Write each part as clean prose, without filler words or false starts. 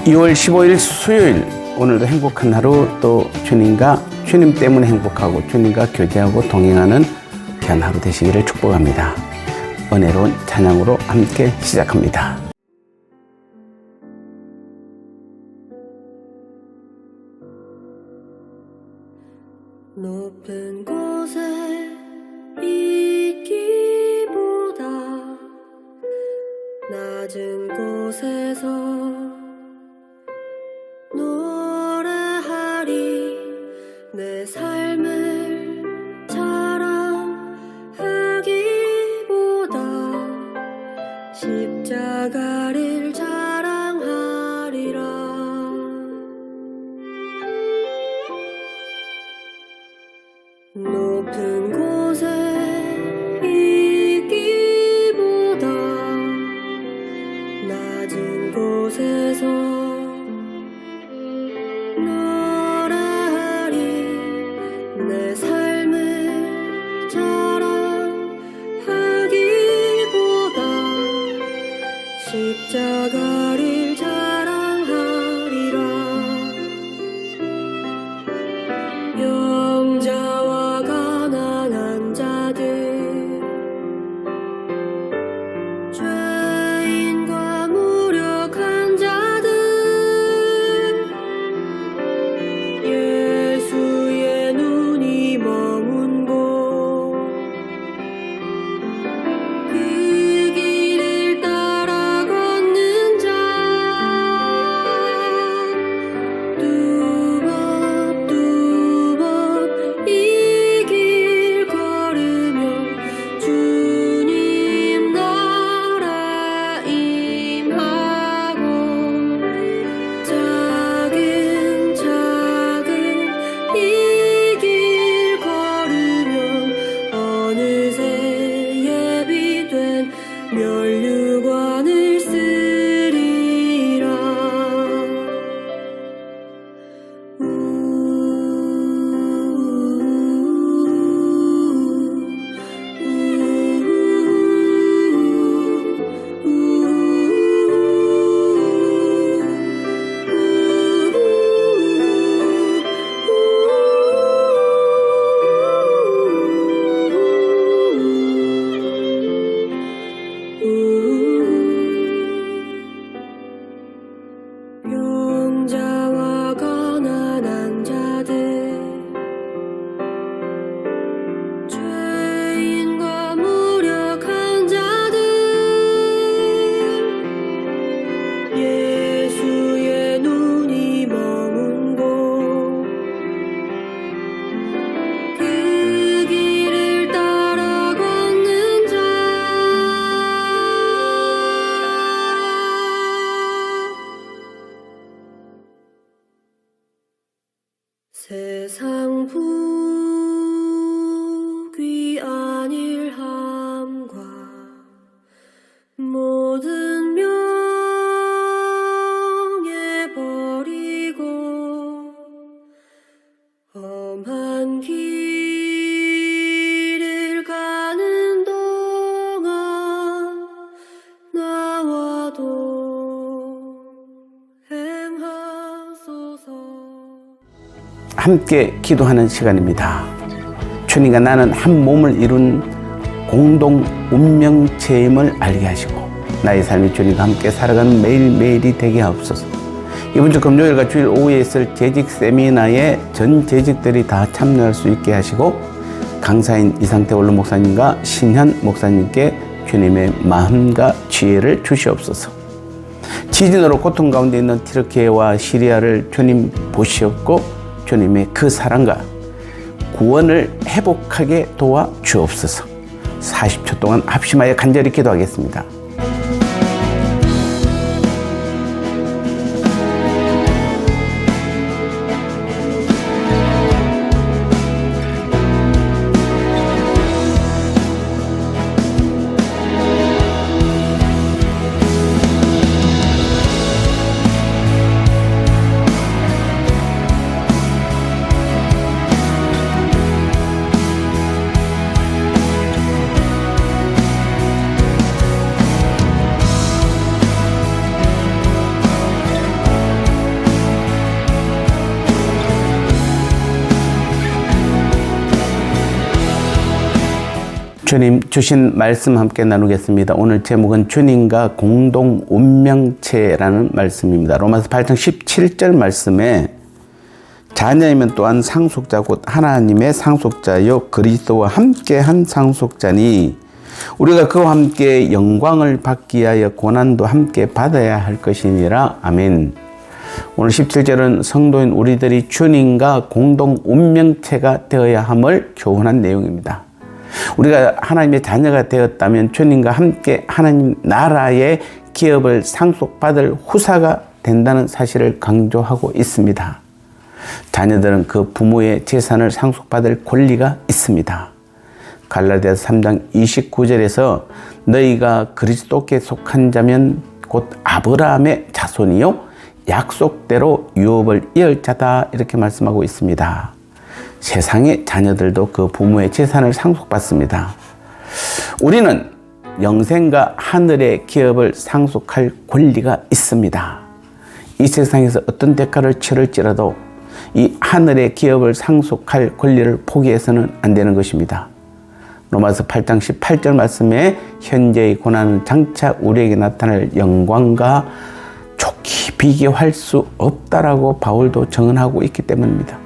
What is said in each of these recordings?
2월 15일 수요일, 오늘도 행복한 하루, 또 주님과 주님 때문에 행복하고 주님과 교제하고 동행하는 귀한 하루 되시기를 축복합니다. 은혜로운 찬양으로 함께 시작합니다. 높은 곳에 있기보다 낮은 곳에서 노래하리. 내 삶을 자랑하기보다 십자가를 자랑하리라. 높은 곳에 있기보다 낮은 곳에서 노래하리. 내 삶을 자랑하기보다 십자가를 자랑하리라. 영자와 가난한 자들, 죄인과 무력한 자들, 예수의 눈이 머문 곳, 그 길을 따라 걷는 자, 뚜벅뚜벅 이 길 걸으며 주님 나라 임하고, 차근차근 이 길 걸으며 어느새 예비된 멸류관을 쓰리라. 영자와 가난한 자들, 죄인과 무력한 자들, 예수의 눈이 머문 곳, 그 길을 따라 걷는 자, 세상 부귀한 일함과 모든 명예 버리고 험한 길을 가는 동안 나와도 행하소서. 함께 기도하는 시간입니다. 주님과 나는 한 몸을 이룬 공동 운명체임을 알게 하시고 나의 삶이 주님과 함께 살아가는 매일매일이 되게 하옵소서. 이번 주 금요일과 주일 오후에 있을 재직 세미나에 전 재직들이 다 참여할 수 있게 하시고 강사인 이상태 원로 목사님과 신현 목사님께 주님의 마음과 지혜를 주시옵소서. 지진으로 고통 가운데 있는 튀르키예와 시리아를 주님 보시옵고 주님의 그 사랑과 구원을 회복하게 도와 주옵소서. 40초 동안 합심하여 간절히 기도하겠습니다. 주님 주신 말씀 함께 나누겠습니다. 오늘 제목은 주님과 공동 운명체라는 말씀입니다. 로마서 8장 17절 말씀에 자녀이면 또한 상속자 곧 하나님의 상속자요 그리스도와 함께한 상속자니 우리가 그와 함께 영광을 받기 위하여 고난도 함께 받아야 할 것이니라. 아멘. 오늘 17절은 성도인 우리들이 주님과 공동 운명체가 되어야 함을 교훈한 내용입니다. 우리가 하나님의 자녀가 되었다면 주님과 함께 하나님 나라의 기업을 상속받을 후사가 된다는 사실을 강조하고 있습니다. 자녀들은 그 부모의 재산을 상속받을 권리가 있습니다. 갈라디아서 3장 29절에서 너희가 그리스도께 속한 자면 곧 아브라함의 자손이요 약속대로 유업을 이을 자다 이렇게 말씀하고 있습니다. 세상의 자녀들도 그 부모의 재산을 상속받습니다. 우리는 영생과 하늘의 기업을 상속할 권리가 있습니다. 이 세상에서 어떤 대가를 치를지라도 이 하늘의 기업을 상속할 권리를 포기해서는 안 되는 것입니다. 로마서 8장 18절 말씀에 현재의 고난은 장차 우리에게 나타날 영광과 좋게 비교할 수 없다라고 바울도 증언하고 있기 때문입니다.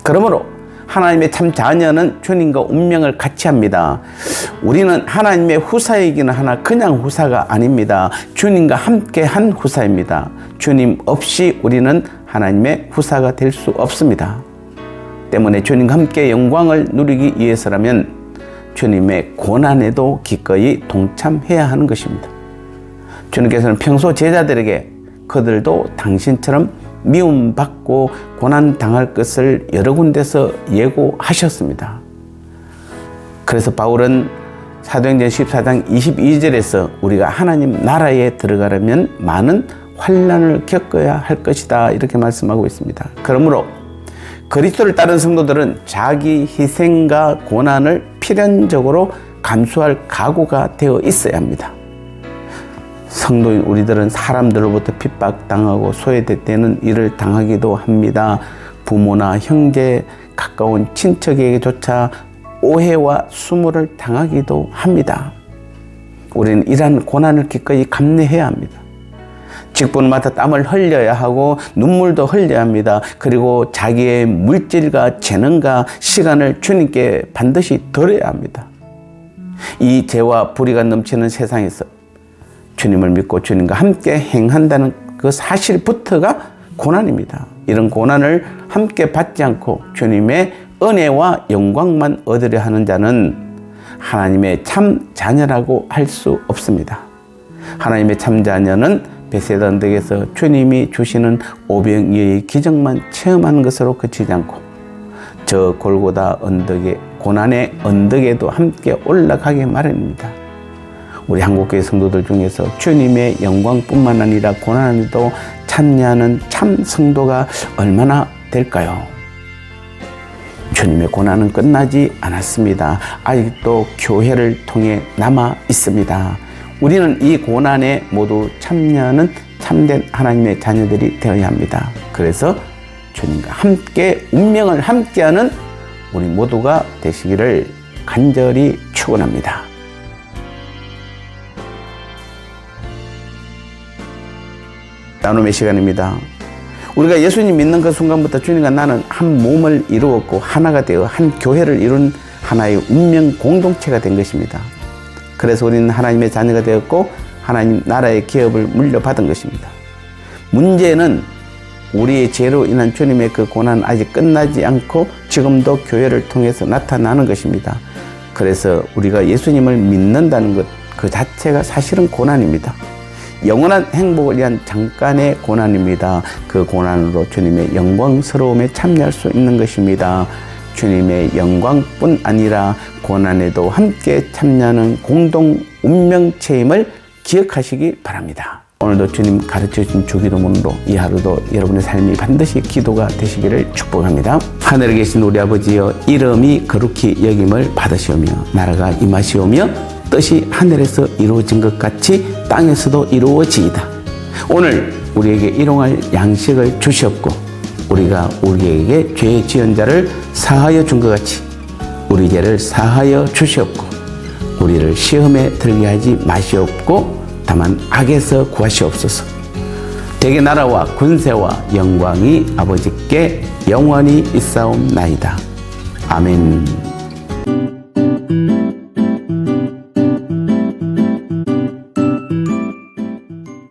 그러므로 하나님의 참 자녀는 주님과 운명을 같이 합니다. 우리는 하나님의 후사이기는 하나 그냥 후사가 아닙니다. 주님과 함께한 후사입니다. 주님 없이 우리는 하나님의 후사가 될 수 없습니다. 때문에 주님과 함께 영광을 누리기 위해서라면 주님의 고난에도 기꺼이 동참해야 하는 것입니다. 주님께서는 평소 제자들에게 그들도 당신처럼 미움받고 고난당할 것을 여러 군데서 예고하셨습니다. 그래서 바울은 사도행전 14장 22절에서 우리가 하나님 나라에 들어가려면 많은 환난을 겪어야 할 것이다 이렇게 말씀하고 있습니다. 그러므로 그리스도를 따른 성도들은 자기 희생과 고난을 필연적으로 감수할 각오가 되어 있어야 합니다. 성도인 우리들은 사람들로부터 핍박당하고 소외되는 일을 당하기도 합니다. 부모나 형제, 가까운 친척에게조차 오해와 수모를 당하기도 합니다. 우리는 이러한 고난을 기꺼이 감내해야 합니다. 직분마다 땀을 흘려야 하고 눈물도 흘려야 합니다. 그리고 자기의 물질과 재능과 시간을 주님께 반드시 드려야 합니다. 이 죄와 불의가 넘치는 세상에서 주님을 믿고 주님과 함께 행한다는 그 사실부터가 고난입니다. 이런 고난을 함께 받지 않고 주님의 은혜와 영광만 얻으려 하는 자는 하나님의 참 자녀라고 할 수 없습니다. 하나님의 참 자녀는 베세다 언덕에서 주님이 주시는 오병이어의 기적만 체험하는 것으로 그치지 않고 저 골고다 언덕의 고난의 언덕에도 함께 올라가기 마련입니다. 우리 한국교회 성도들 중에서 주님의 영광뿐만 아니라 고난에도 참여하는 참 성도가 얼마나 될까요? 주님의 고난은 끝나지 않았습니다. 아직도 교회를 통해 남아 있습니다. 우리는 이 고난에 모두 참여하는 참된 하나님의 자녀들이 되어야 합니다. 그래서 주님과 함께 운명을 함께하는 우리 모두가 되시기를 간절히 축원합니다. 나눔의 시간입니다. 우리가 예수님 믿는 그 순간부터 주님과 나는 한 몸을 이루었고 하나가 되어 한 교회를 이룬 하나의 운명 공동체가 된 것입니다. 그래서 우리는 하나님의 자녀가 되었고 하나님 나라의 기업을 물려받은 것입니다. 문제는 우리의 죄로 인한 주님의 그 고난은 아직 끝나지 않고 지금도 교회를 통해서 나타나는 것입니다. 그래서 우리가 예수님을 믿는다는 것 그 자체가 사실은 고난입니다. 영원한 행복을 위한 잠깐의 고난입니다. 그 고난으로 주님의 영광스러움에 참여할 수 있는 것입니다. 주님의 영광뿐 아니라 고난에도 함께 참여하는 공동 운명체임을 기억하시기 바랍니다. 오늘도 주님 가르쳐주신 주기도문으로 이 하루도 여러분의 삶이 반드시 기도가 되시기를 축복합니다. 하늘에 계신 우리 아버지여, 이름이 거룩히 여김을 받으시오며 나라가 임하시오며 뜻이 하늘에서 이루어진 것 같이 땅에서도 이루어지이다. 오늘 우리에게 일용할 양식을 주시옵고 우리가 우리에게 죄 지은 자를 사하여 준 것 같이 우리 죄를 사하여 주시옵고 우리를 시험에 들게 하지 마시옵고 다만 악에서 구하시옵소서. 대개 나라와 군세와 영광이 아버지께 영원히 있사옵나이다. 아멘.